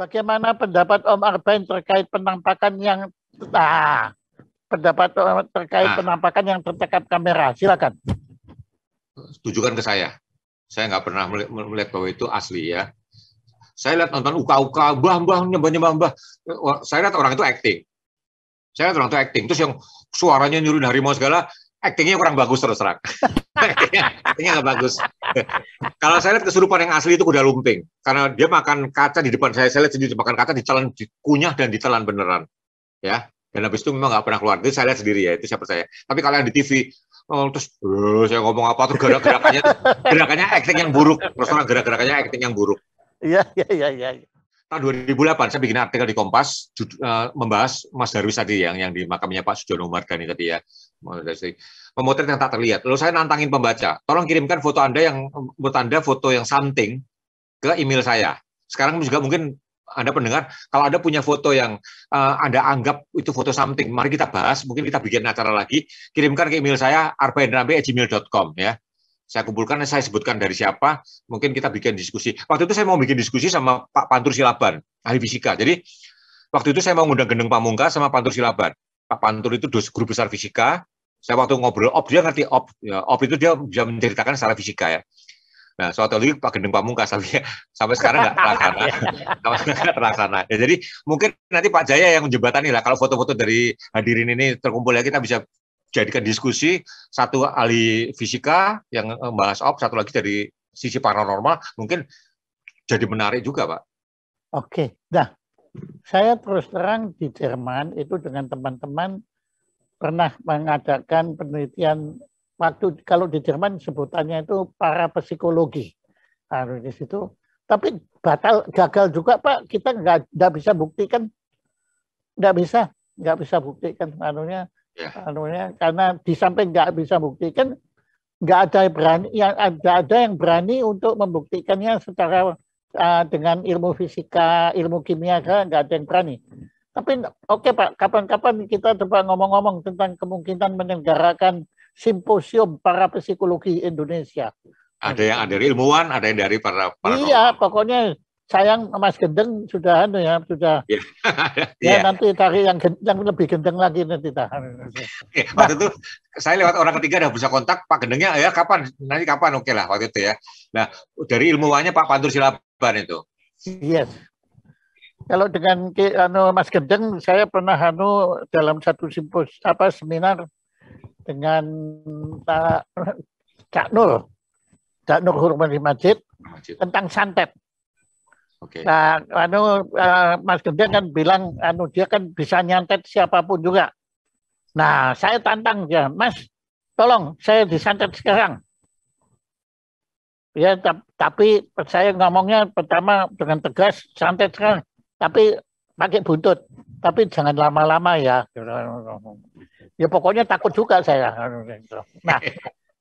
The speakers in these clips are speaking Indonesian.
Bagaimana pendapat Om Arbain terkait penampakan yang penampakan yang tertangkap kamera? Silakan. Tujukan ke saya. Saya nggak pernah melihat bahwa itu asli ya. Saya lihat nonton uka-uka, mbah nyembah. Saya lihat orang itu acting. Terus yang suaranya nyuruh harimau segala, actingnya kurang bagus terus terang. Actingnya nggak bagus. Kalau saya lihat kesurupan yang asli itu kuda lumping, karena dia makan kaca di depan saya lihat sendiri makan kaca ditelan, dikunyah dan ditelan beneran, ya. Dan habis itu memang nggak pernah keluar. Itu saya lihat sendiri ya, itu saya percaya. Tapi kalau yang di TV, terus saya ngomong apa tuh gerakannya acting yang buruk. Terus terang gerakannya acting yang buruk. Iya. Tahun 2008 saya bikin artikel di Kompas membahas Mas Darwis tadi yang di makamnya Pak Sujono Mardani tadi ya, memotret yang tak terlihat. Lalu saya nantangin pembaca, tolong kirimkan foto yang something ke email saya. Sekarang juga mungkin Anda pendengar, kalau Anda punya foto yang Anda anggap itu foto something, mari kita bahas, mungkin kita bikin acara lagi, kirimkan ke email saya arbainrambe@gmail.com ya. Saya kumpulkan, saya sebutkan dari siapa, mungkin kita bikin diskusi. Waktu itu saya mau bikin diskusi sama Pak Pantur Silaban, ahli fisika. Jadi, waktu itu saya mau ngundang Gendeng Pamungkas sama Pantur Silaban. Pak Pantur itu guru besar fisika. Saya waktu ngobrol, dia ngerti ya, itu dia bisa menceritakan secara fisika ya. Nah, suatu lagi Pak Gendeng Pamungkas, sampai sekarang nggak terlaksana. Ya, jadi, mungkin nanti Pak Jaya yang menjembatani lah, kalau foto-foto dari hadirin ini terkumpul ya, kita bisa jadikan diskusi, satu ahli fisika yang membahas satu lagi dari sisi paranormal, mungkin jadi menarik juga, Pak. Oke, nah saya terus terang di Jerman itu dengan teman-teman pernah mengadakan penelitian waktu, kalau di Jerman sebutannya itu para psikologi. Nah, di situ, tapi gagal juga Pak, kita nggak bisa buktikan, nggak bisa buktikan karena di samping nggak bisa buktikan, nggak ada yang berani untuk membuktikannya secara dengan ilmu fisika, ilmu kimia, nggak ada yang berani. Tapi oke Pak, kapan-kapan kita coba ngomong-ngomong tentang kemungkinan menyelenggarakan simposium para psikologi Indonesia. Ada yang dari ilmuwan, ada yang dari para iya, pokoknya sayang Mas Gendeng sudah nanti cari yang lebih gendeng lagi nanti. Waktu itu saya lewat orang ketiga udah bisa kontak Pak Gendengnya ya kapan oke lah waktu itu ya. Nah dari ilmuwannya Pak Pantur Silaban itu. Yes. Kalau dengan Mas Gendeng saya pernah dalam satu seminar dengan Cak Nur Hurmadi Majid tentang santet. Okay. Nah, Mas Gendeng kan bilang, dia kan bisa nyantet siapapun juga. Nah, saya tantang dia, Mas, tolong saya disantet sekarang. Ya, tapi saya ngomongnya pertama dengan tegas, santet sekarang, tapi pakai buntut, tapi jangan lama-lama ya. Ya pokoknya takut juga saya. Nah,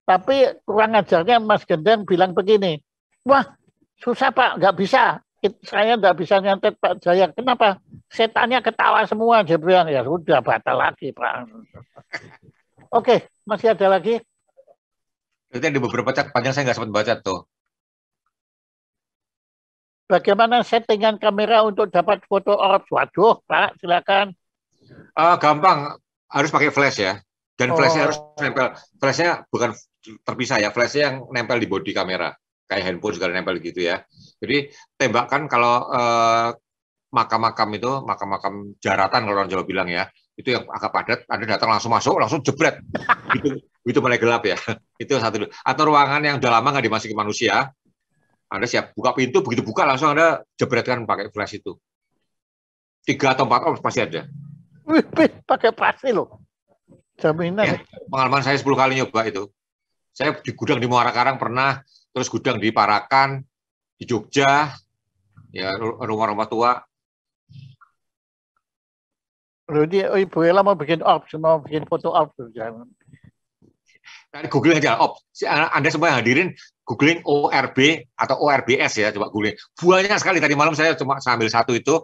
tapi kurang ajarnya Mas Gendeng bilang begini, wah susah Pak, nggak bisa. Saya nggak bisa nyantet Pak Jaya. Kenapa? Setannya ketawa semua. Dia bilang, ya sudah batal lagi Pak. Oke, masih ada lagi? Itu ada beberapa cat panjang saya nggak sempat baca tuh. Bagaimana settingan kamera untuk dapat foto orbs? Waduh, Pak, silakan. Gampang, harus pakai flash ya. Dan flashnya harus nempel. Flashnya bukan terpisah ya. Flashnya yang nempel di bodi kamera. Kayak handphone juga nempel gitu ya. Jadi tembakan kalau makam-makam jaratan kalau orang Jawa bilang ya, itu yang agak padat, Anda datang langsung masuk, langsung jebret. Itu mulai gelap ya. Itu satu. Atau ruangan yang udah lama nggak dimasuki manusia, Anda siap buka pintu, begitu buka langsung Anda jebretkan pakai flash itu. 3 atau 4 orbs pasti ada. Wih, pakai pasti loh. Jaminan. Ya, pengalaman saya 10 kali nyoba itu. Saya di gudang di Muara Karang pernah, terus gudang di Parakan, di Jogja, ya rumah-rumah tua. Jadi Ibu Ella mau bikin foto orbs. Nah, googling aja orbs. Anda semua yang hadirin googling ORB atau ORBS ya, coba googling. Banyak sekali, tadi malam saya cuma sambil satu itu.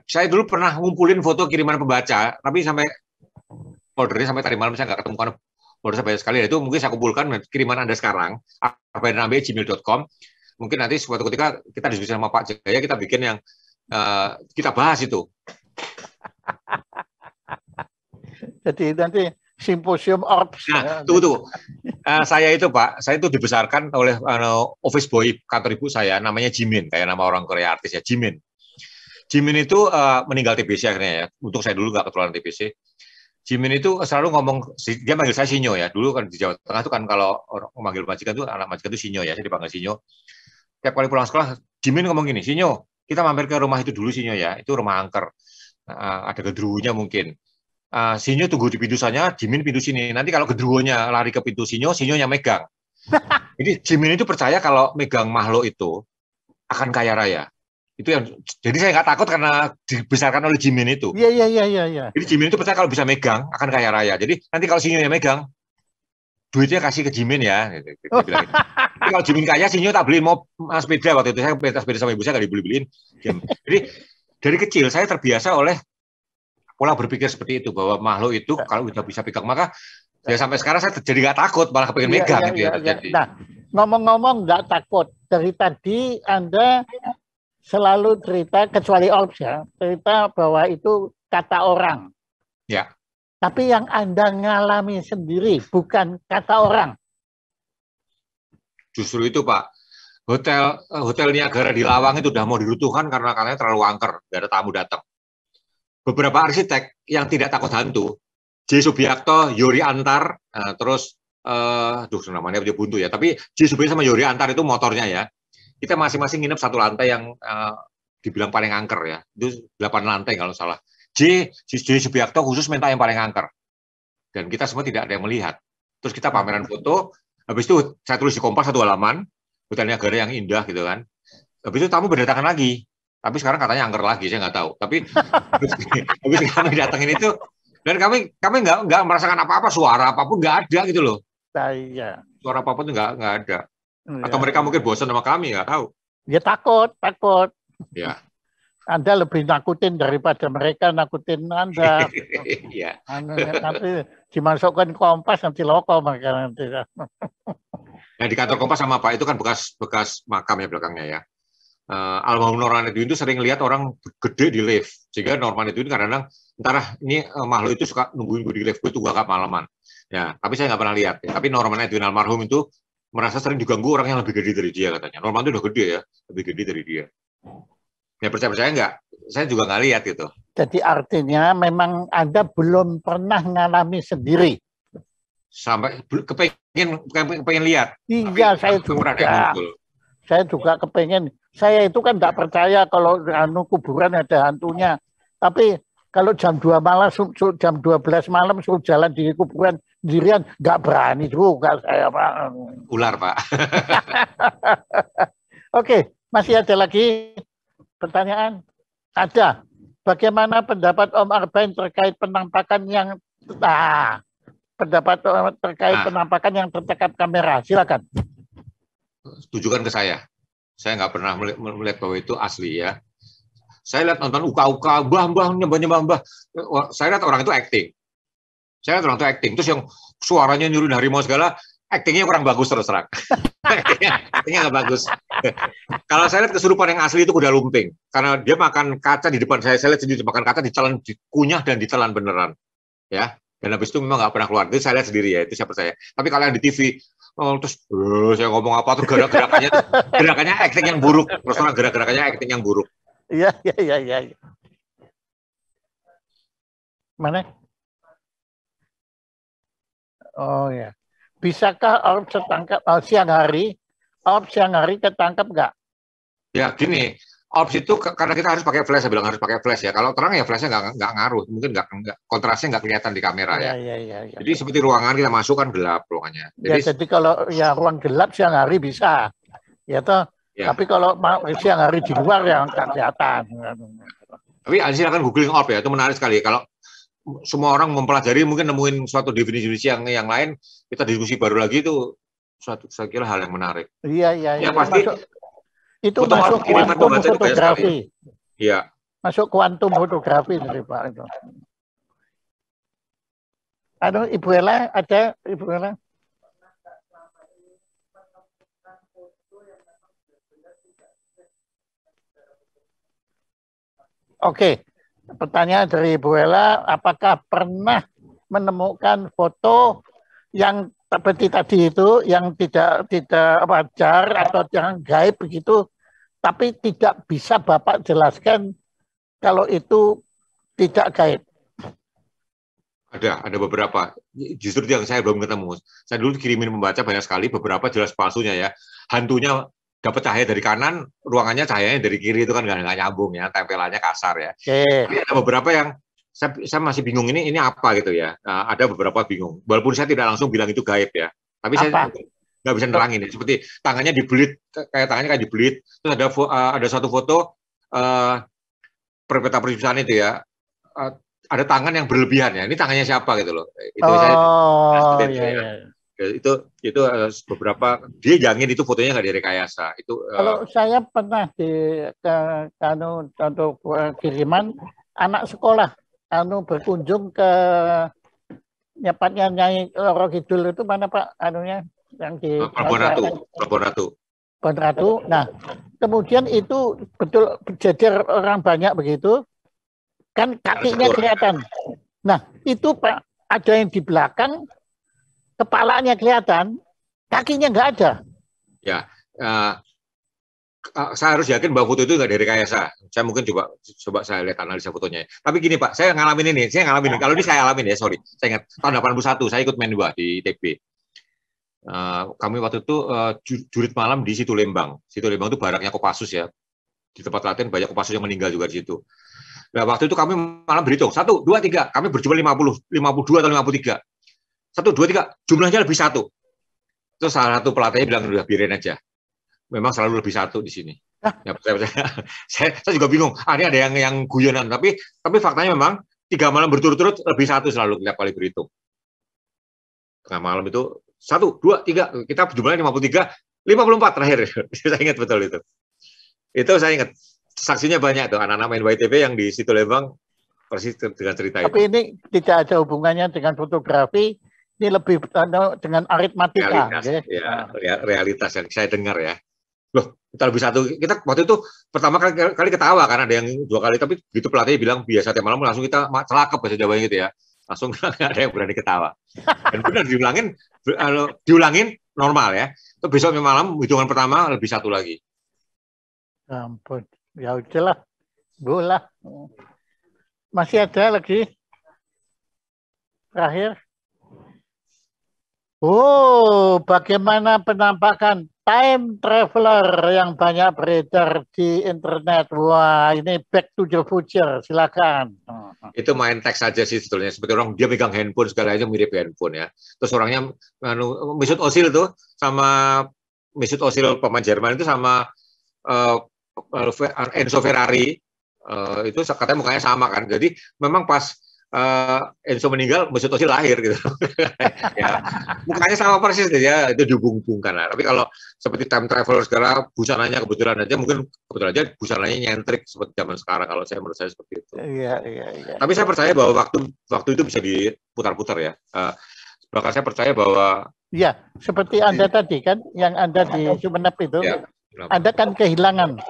Saya dulu pernah ngumpulin foto kiriman pembaca, tapi sampai foldernya sampai tadi malam saya nggak ketemukan folder sampai sekali. Itu mungkin saya kumpulkan kiriman Anda sekarang, arbainrambe@gmail.com. Mungkin nanti suatu ketika kita diskusi sama Pak Jaya, kita bikin yang kita bahas itu. Jadi nanti simposium orbs. Nah, tunggu. Saya itu Pak, saya itu dibesarkan oleh office boy kantor ibu saya, namanya Jimin, kayak nama orang Korea artis ya, Jimin. Jimin itu meninggal TBC akhirnya ya. Untuk saya dulu nggak ketularan TBC. Jimin itu selalu ngomong, dia manggil saya Sinyo ya. Dulu kan di Jawa Tengah itu kan kalau orang memanggil majikan itu, anak majikan itu Sinyo ya, saya dipanggil Sinyo. Tiap kali pulang sekolah, Jimin ngomong gini, Sinyo, kita mampir ke rumah itu dulu Sinyo ya, itu rumah angker. Ada gendruwonya mungkin. Sinyo tunggu di pintu sana, Jimin pintu sini. Nanti kalau gendruwonya lari ke pintu Sinyo, Sinyonya megang. Jadi Jimin itu percaya kalau megang makhluk itu akan kaya raya. Itu yang, jadi saya nggak takut karena dibesarkan oleh Jimin itu. Iya. Jadi Jimin itu percaya kalau bisa megang akan kaya raya. Jadi nanti kalau Sinyo yang megang, duitnya kasih ke Jimin ya. Dia bilang gitu. Jadi kalau Jimin kaya, Sinyo tak beliin mau sepeda waktu itu. Saya sepeda sama ibu saya nggak dibeli-beliin. Jadi dari kecil saya terbiasa oleh pola berpikir seperti itu, bahwa makhluk itu kalau udah bisa pegang, maka ya sampai sekarang saya jadi nggak takut, malah kepengen megang gitu ya terjadi. Nah, ngomong-ngomong nggak takut, dari tadi Anda selalu cerita, kecuali Orbs ya, cerita bahwa itu kata orang. Ya. Tapi yang Anda ngalami sendiri, bukan kata orang. Justru itu Pak, hotel Niagara di Lawang itu udah mau diruntuhkan karena katanya terlalu angker, nggak ada tamu datang. Beberapa arsitek yang tidak takut hantu, J. Subiakto, Yori Antar, terus, namanya dia buntu ya, tapi J. Subiakto sama Yori Antar itu motornya ya, kita masing-masing nginep satu lantai yang dibilang paling angker ya, itu 8 lantai kalau salah. J. Subiakto khusus minta yang paling angker, dan kita semua tidak ada yang melihat. Terus kita pameran foto, habis itu saya tulis di Kompas 1 halaman, Hotel Niagara yang indah gitu kan. Habis itu tamu berdatangan lagi, tapi sekarang katanya angker lagi, saya nggak tahu. Tapi habis kami datangin itu, dan kami nggak merasakan apa-apa, suara apapun nggak ada gitu loh. Iya. Suara apapun itu nggak ada. Atau mereka mungkin bosan sama kami, nggak tahu. Ya takut. Ya. Anda lebih nakutin daripada mereka nakutin Anda. Iya. Nanti dimasukkan Kompas, nanti loko mereka nanti. Nah, di kantor Kompas sama Pak itu kan bekas makam ya belakangnya ya. Almarhum Norman Edwin itu sering lihat orang gede di lift, sehingga Norman Edwin kadang-kadang entah ini makhluk itu suka nungguin gue di lift, gue itu gak malaman. Ya, tapi saya nggak pernah lihat. Ya. Tapi Norman Edwin almarhum itu merasa sering diganggu orang yang lebih gede dari dia katanya. Norman itu udah gede ya, lebih gede dari dia. Ya percaya nggak? Saya juga nggak lihat gitu. Jadi artinya memang Anda belum pernah ngalami sendiri. Sampai kepengen lihat. Iya, saya juga kepengen. Saya itu kan nggak percaya kalau kuburan ada hantunya. Tapi kalau jam 2 malam, jam 12 malam suruh jalan di kuburan sendirian, nggak berani juga saya, Pak. Ular, Pak. Oke, masih ada lagi pertanyaan? Ada. Bagaimana pendapat Om Arbain terkait penampakan yang penampakan yang tertangkap kamera? Silakan. Tujukan ke saya. Saya nggak pernah melihat bahwa itu asli ya. Saya lihat nonton uka-uka, mbah, nyembah. Saya lihat orang itu acting. Terus yang suaranya nyuruh harimau segala, actingnya kurang bagus terus terang. Actingnya nggak bagus. Kalau saya lihat kesurupan yang asli itu kuda lumping. Karena dia makan kaca di depan saya lihat sendiri makan kaca, ditelan, dikunyah dan ditelan beneran. Ya. Dan habis itu memang nggak pernah keluar. Itu saya lihat sendiri ya, itu saya percaya. Tapi kalau yang di TV, terus saya ngomong apa tuh gerakannya acting yang buruk. Terus orang gerakannya acting yang buruk. Iya. Mana? Oh ya. Bisakah orb tertangkap siang hari? Orb siang hari ketangkap nggak? Ya gini, orb itu karena kita harus pakai flash, saya bilang harus pakai flash ya. Kalau terang ya flashnya nggak ngaruh, mungkin nggak kontrasnya nggak kelihatan di kamera ya. Iya. Jadi seperti ruangan kita masuk kan gelap ruangannya. Jadi kalau ya ruang gelap siang hari bisa, ya toh. Ya. Tapi kalau siang hari di luar ya nggak kelihatan. Tapi silakan googling orb ya, itu menarik sekali. Kalau semua orang mempelajari mungkin nemuin suatu definisi yang lain, kita diskusi baru lagi itu suatu saya kira hal yang menarik. Iya. Ya pasti itu masuk kuantum fotografi. Iya. Masuk kuantum fotografi dari Pak itu. Ibu Ella ada Ibu Ella? Oke, pertanyaan dari Bu Ella, apakah pernah menemukan foto yang seperti tadi itu, yang tidak wajar atau yang gaib begitu, tapi tidak bisa Bapak jelaskan kalau itu tidak gaib? Ada beberapa. Justru yang saya belum ketemu. Saya dulu kirimin membaca banyak sekali, beberapa jelas palsunya ya. Hantunya dapat cahaya dari kanan, ruangannya cahayanya dari kiri, itu kan nggak nyambung ya, tempelannya kasar ya. Tapi ada beberapa yang saya masih bingung ini apa gitu ya. Ada beberapa bingung. Walaupun saya tidak langsung bilang itu gaib ya. Tapi saya nggak bisa nerangin ya. Seperti tangannya dibelit, kayak tangannya kayak dibelit. Terus ada satu foto perpeta perpisahan itu ya. Ada tangan yang berlebihan ya. Ini tangannya siapa gitu loh. Itu itu beberapa dia jangin itu fotonya nggak direkayasa. Itu kalau saya pernah untuk kiriman anak sekolah berkunjung ke nyapatnya Nyai Loro Kidul itu mana Pak anunya yang di Pelabuhan Ratu. Nah, kemudian itu betul berjejer orang banyak begitu. Kan kakinya kelihatan. Nah, itu Pak, ada yang di belakang, kepalanya kelihatan, kakinya nggak ada. Ya, saya harus yakin bahwa foto itu nggak dari rekayasa. Saya mungkin coba saya lihat analisa fotonya. Tapi gini Pak, saya ngalamin ini. Kalau ini saya alamin ya, sorry. Saya ingat, tahun 81, saya ikut Menwa di ITB. Kami waktu itu jurit malam di Situ Lembang. Situ Lembang itu baraknya Kopassus ya. Di tempat latihan banyak Kopassus yang meninggal juga di situ. Nah, waktu itu kami malam berhitung, 1, 2, 3, kami berjumlah 52 atau 53. 1, 2, 3, jumlahnya lebih 1. Terus salah satu pelatihnya bilang, udah biarin aja. Memang selalu lebih 1 di sini. Ya, saya juga bingung, ini ada yang guyonan, tapi faktanya memang 3 malam berturut-turut lebih 1 selalu tiap kali berhitung. Tengah malam itu 1, 2, 3, kita jumlahnya 53, 54 terakhir. Saya ingat betul itu. Itu saya ingat. Saksinya banyak tuh, anak-anak main YTB yang di Situ Lembang persis dengan cerita itu. Tapi ini tidak ada hubungannya dengan fotografi, ini lebih dengan aritmatika. Realitas yang saya dengar ya. Loh, kita lebih 1. Kita waktu itu pertama kali ketawa karena ada yang 2 kali, tapi begitu pelatihnya bilang biasa tiap malam langsung kita celakep bahasa Jawanya gitu ya. Langsung nggak ada yang berani ketawa. Dan benar diulangin normal ya. Terus besoknya malam hitungan pertama lebih 1 lagi. Ampun. Ya udahlah, bola. Masih ada lagi? Terakhir. Bagaimana penampakan time traveler yang banyak beredar di internet? Wah, ini back to the future. Silakan. Itu main teks saja sih sebetulnya. Seperti orang dia megang handphone segala aja mirip handphone ya. Terus orangnya Mesut Ozil tuh sama Mesut Ozil pemain Jerman itu sama Enzo Ferrari itu katanya mukanya sama kan, jadi memang pas Enzo meninggal Mesut Ozil lahir gitu. Ya, mukanya sama persis ya, itu dihubung-hubungkan lah. Tapi kalau seperti time traveler segala busananya kebetulan aja busananya nyentrik seperti zaman sekarang, kalau menurut saya seperti itu. Iya. Tapi saya percaya bahwa waktu itu bisa diputar-putar ya. Bahkan saya percaya bahwa seperti Anda tadi kan, yang Anda di Sumeneb itu, Anda kan kehilangan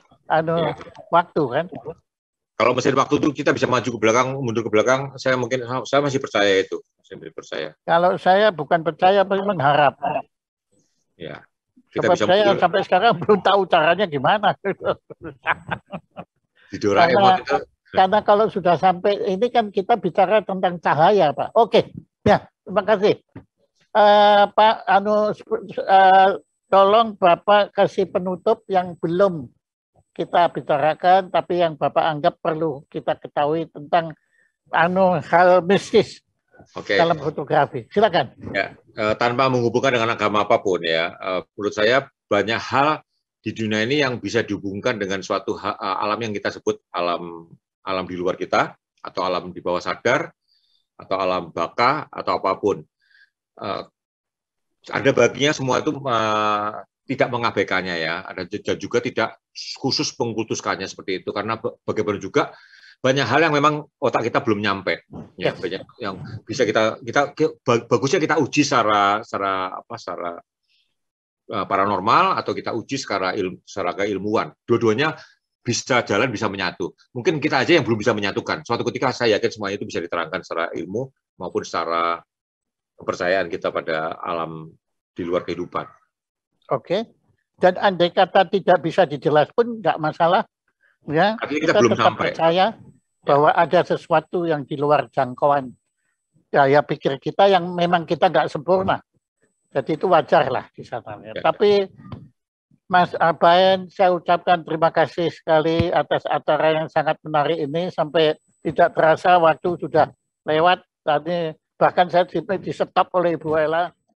waktu kan. Kalau mesin waktu itu kita bisa maju ke belakang, mundur ke belakang, saya masih percaya itu. Kalau saya bukan percaya, tapi mengharap. Ya. Sebab saya sampai sekarang belum tahu caranya gimana. Di Doraemon itu. Karena kalau sudah sampai ini kan kita bicara tentang cahaya, Pak. Oke, ya terima kasih. Pak tolong Bapak kasih penutup yang belum kita bicarakan, tapi yang Bapak anggap perlu kita ketahui tentang hal mistis dalam fotografi. Silakan. Ya, tanpa menghubungkan dengan agama apapun ya, menurut saya banyak hal di dunia ini yang bisa dihubungkan dengan suatu alam yang kita sebut alam di luar kita, atau alam di bawah sadar, atau alam baka, atau apapun. Ada baginya semua itu tidak mengabaikannya ya, ada juga tidak khusus mengkultuskannya seperti itu, karena bagaimana juga banyak hal yang memang otak kita belum nyampe ya, banyak yang bisa kita bagusnya kita uji secara paranormal atau kita uji secara keilmuan. Dua-duanya bisa jalan, bisa menyatu. Mungkin kita aja yang belum bisa menyatukan. Suatu ketika saya yakin semuanya itu bisa diterangkan secara ilmu maupun secara kepercayaan kita pada alam di luar kehidupan. Oke. Dan andai kata tidak bisa dijelas pun nggak masalah. Ya, kita belum tetap sampai. percaya bahwa ada sesuatu yang di luar jangkauan daya pikir kita yang memang kita nggak sempurna. Jadi itu wajar lah di sana. Ya. Tapi Mas Abaen, saya ucapkan terima kasih sekali atas acara yang sangat menarik ini. Sampai tidak terasa waktu sudah lewat. Tadi bahkan saya di stop oleh Ibu Ella.